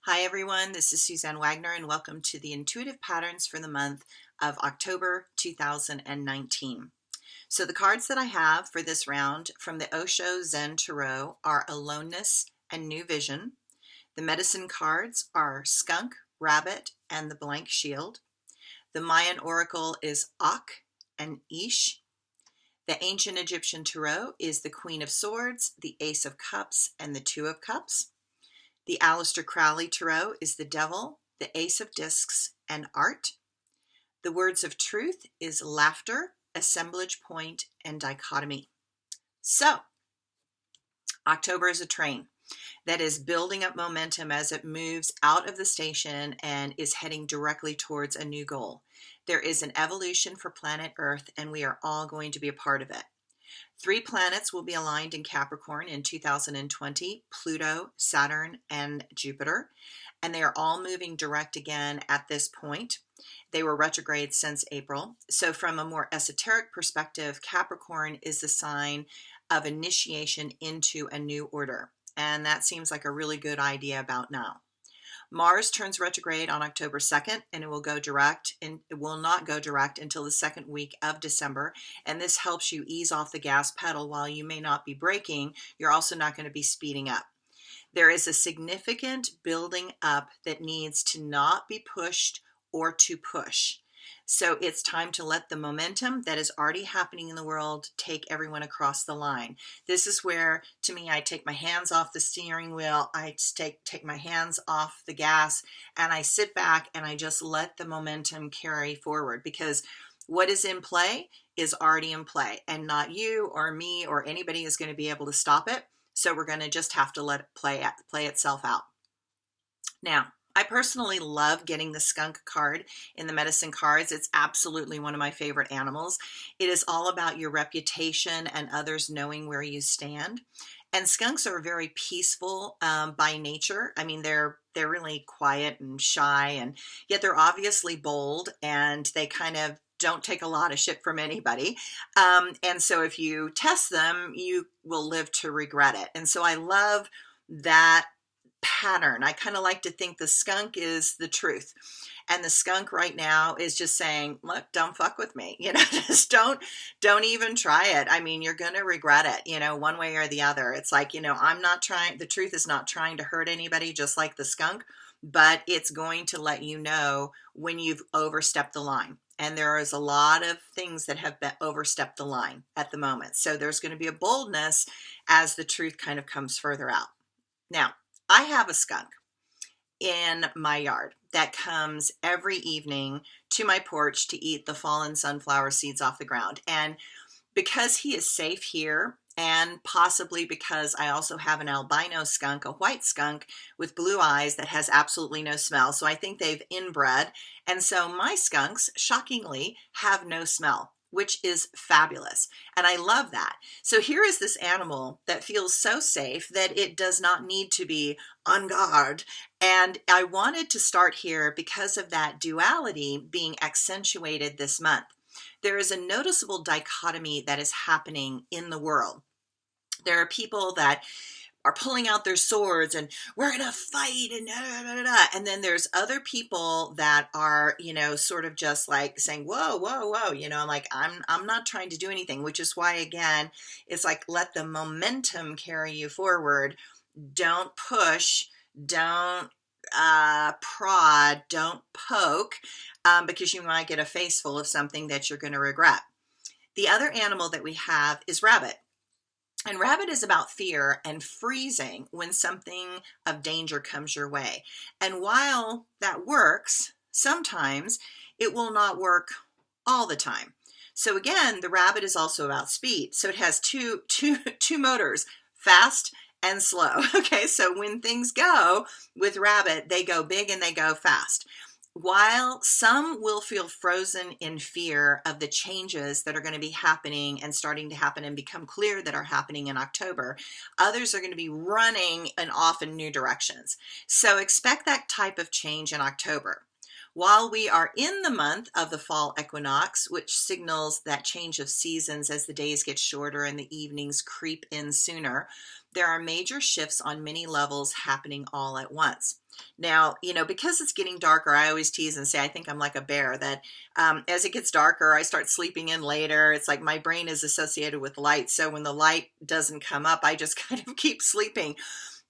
Hi everyone, this is Suzanne Wagner and welcome to the Intuitive Patterns for the month of October 2019. So the cards that I have for this round from the Osho Zen Tarot are Aloneness and New Vision. The medicine cards are Skunk, Rabbit, and the Blank Shield. The Mayan Oracle is Ak and Ish. The Ancient Egyptian Tarot is the Queen of Swords, the Ace of Cups, and the Two of Cups. The Aleister Crowley Tarot is the Devil, the Ace of Discs, and Art. The Words of Truth is Laughter, Assemblage Point, and Dichotomy. So, October is a train that is building up momentum as it moves out of the station and is heading directly towards a new goal. There is an evolution for planet Earth, and we are all going to be a part of it. 3 planets will be aligned in Capricorn in 2020, Pluto, Saturn, and Jupiter, and they are all moving direct again at this point. They were retrograde since April. So from a more esoteric perspective, Capricorn is the sign of initiation into a new order, and that seems like a really good idea about now. Mars turns retrograde on October 2nd, and it will go direct, and it will not go direct until the second week of December. And this helps you ease off the gas pedal. While you may not be braking, you're also not going to be speeding up. There is a significant building up that needs to not be pushed or to push. So it's time to let the momentum that is already happening in the world take everyone across the line. This is where, to me, I take my hands off the steering wheel, I take my hands off the gas, and I sit back and I just let the momentum carry forward, because what is in play is already in play, and not you or me or anybody is going to be able to stop it. So we're going to just have to let it play itself out. Now, I personally love getting the skunk card in the medicine cards. It's absolutely one of my favorite animals. It is all about your reputation and others knowing where you stand. And skunks are very peaceful by nature. I mean, they're really quiet and shy, and yet they're obviously bold, and they kind of don't take a lot of shit from anybody. And so if you test them, you will live to regret it. And so I love that pattern. I kind of like to think the skunk is the truth, and the skunk right now is just saying, look, don't fuck with me, just don't even try it. I mean, you're going to regret it, one way or the other. It's like, the truth is not trying to hurt anybody, just like the skunk, but it's going to let you know when you've overstepped the line. And there is a lot of things that have been overstepped the line at the moment. So there's going to be a boldness as the truth kind of comes further out. Now, I have a skunk in my yard that comes every evening to my porch to eat the fallen sunflower seeds off the ground. And because he is safe here, and possibly because I also have an albino skunk, a white skunk with blue eyes that has absolutely no smell, so I think they've inbred. And so my skunks, shockingly, have no smell, which is fabulous. And I love that. So here is this animal that feels so safe that it does not need to be on guard. And I wanted to start here because of that duality being accentuated this month. There is a noticeable dichotomy that is happening in the world. There are people that are pulling out their swords and we're going to fight and da, da, da, da. And then there's other people that are, sort of just like saying, whoa, whoa, whoa, like I'm not trying to do anything, which is why, again, it's like, let the momentum carry you forward. Don't push, don't prod, don't poke, because you might get a face full of something that you're going to regret. The other animal that we have is rabbit. And rabbit is about fear and freezing when something of danger comes your way. And while that works, sometimes it will not work all the time. So again, the rabbit is also about speed. So it has two motors, fast and slow. Okay, so when things go with rabbit, they go big and they go fast. While some will feel frozen in fear of the changes that are going to be happening and starting to happen and become clear that are happening in October, others are going to be running and off in new directions. So expect that type of change in October. While we are in the month of the fall equinox, which signals that change of seasons as the days get shorter and the evenings creep in sooner, There are major shifts on many levels happening all at once. Now, because it's getting darker, I always tease and say I think I'm like a bear, that as it gets darker, I start sleeping in later. It's like my brain is associated with light. So when the light doesn't come up, I just kind of keep sleeping.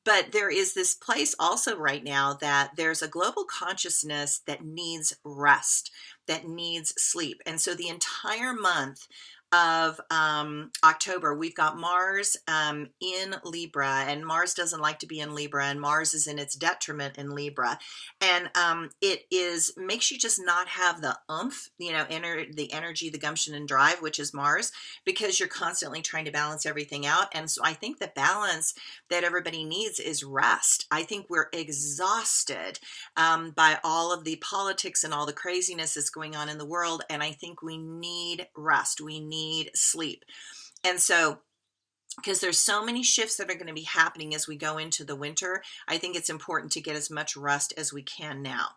But there is this place also right now that there's a global consciousness that needs rest, that needs sleep. And so the entire month of October, we've got Mars in Libra, and Mars doesn't like to be in Libra, and Mars is in its detriment in Libra. And it makes you just not have the oomph, the energy, the gumption and drive, which is Mars, because you're constantly trying to balance everything out. And so I think the balance that everybody needs is rest. I think we're exhausted by all of the politics and all the craziness that's going on in the world. And I think we need rest. We need sleep. And so, because there's so many shifts that are going to be happening as we go into the winter, I think it's important to get as much rest as we can now.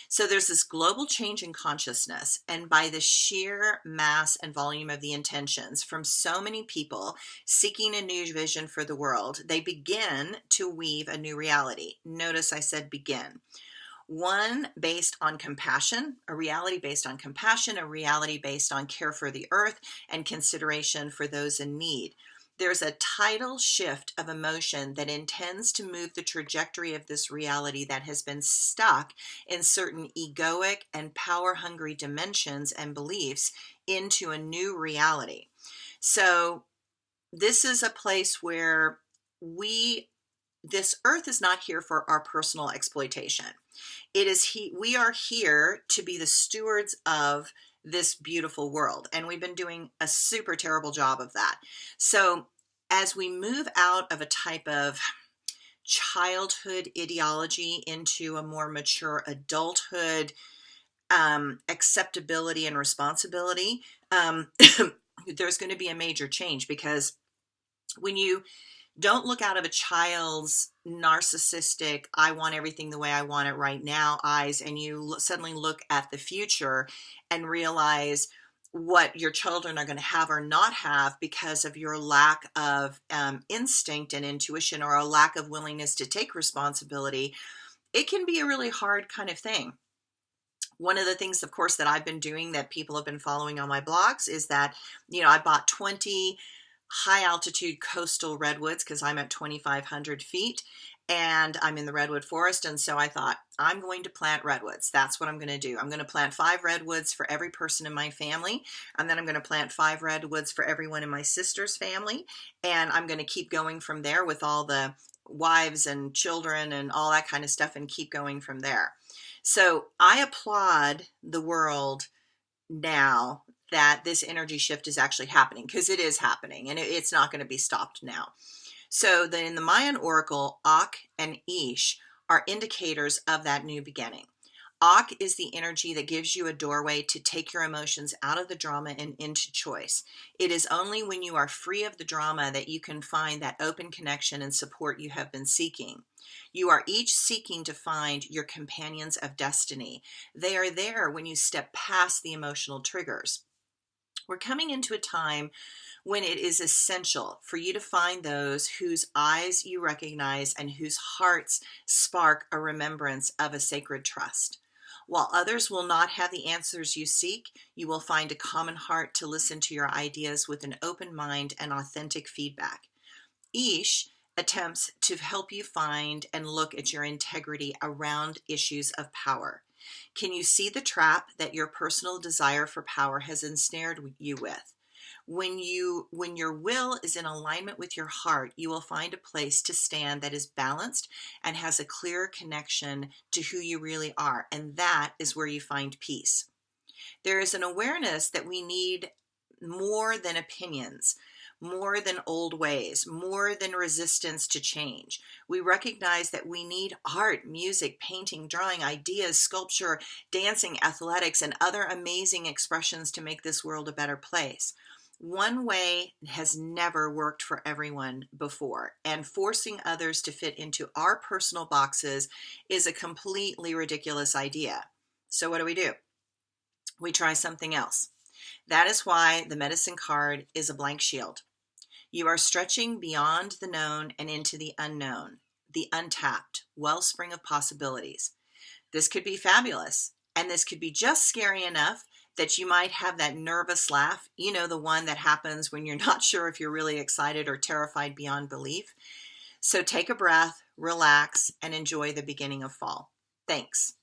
So there's this global change in consciousness, and by the sheer mass and volume of the intentions from so many people seeking a new vision for the world, they begin to weave a new reality. Notice I said begin. One based on compassion, a reality based on compassion, a reality based on care for the earth and consideration for those in need. There's a tidal shift of emotion that intends to move the trajectory of this reality that has been stuck in certain egoic and power-hungry dimensions and beliefs into a new reality. So this is a place where this earth is not here for our personal exploitation. We are here to be the stewards of this beautiful world, and we've been doing a super terrible job of that. So as we move out of a type of childhood ideology into a more mature adulthood, acceptability and responsibility, there's going to be a major change, because when you don't look out of a child's narcissistic, I want everything the way I want it right now eyes, and you suddenly look at the future and realize what your children are going to have or not have because of your lack of instinct and intuition, or a lack of willingness to take responsibility. It can be a really hard kind of thing. One of the things, of course, that I've been doing that people have been following on my blogs is that, I bought 20 high altitude coastal redwoods, because I'm at 2,500 feet and I'm in the redwood forest. And so I thought, I'm going to plant redwoods. That's what I'm going to do. I'm going to plant 5 redwoods for every person in my family. And then I'm going to plant 5 redwoods for everyone in my sister's family. And I'm going to keep going from there with all the wives and children and all that kind of stuff, and keep going from there. So I applaud the world now that this energy shift is actually happening, because it is happening, and it's not going to be stopped now. So in the Mayan oracle, Ak and Ish are indicators of that new beginning. Ak is the energy that gives you a doorway to take your emotions out of the drama and into choice. It is only when you are free of the drama that you can find that open connection and support you have been seeking. You are each seeking to find your companions of destiny. They are there when you step past the emotional triggers. We're coming into a time when it is essential for you to find those whose eyes you recognize and whose hearts spark a remembrance of a sacred trust. While others will not have the answers you seek, you will find a common heart to listen to your ideas with an open mind and authentic feedback. Ish attempts to help you find and look at your integrity around issues of power. Can you see the trap that your personal desire for power has ensnared you with? When your will is in alignment with your heart, you will find a place to stand that is balanced and has a clear connection to who you really are. And that is where you find peace. There is an awareness that we need more than opinions, more than old ways, more than resistance to change. We recognize that we need art, music, painting, drawing, ideas, sculpture, dancing, athletics, and other amazing expressions to make this world a better place. One way has never worked for everyone before, and forcing others to fit into our personal boxes is a completely ridiculous idea. So what do? We try something else. That is why the medicine card is a blank shield. You are stretching beyond the known and into the unknown, the untapped wellspring of possibilities. This could be fabulous, and this could be just scary enough that you might have that nervous laugh, the one that happens when you're not sure if you're really excited or terrified beyond belief. So take a breath, relax, and enjoy the beginning of fall. Thanks.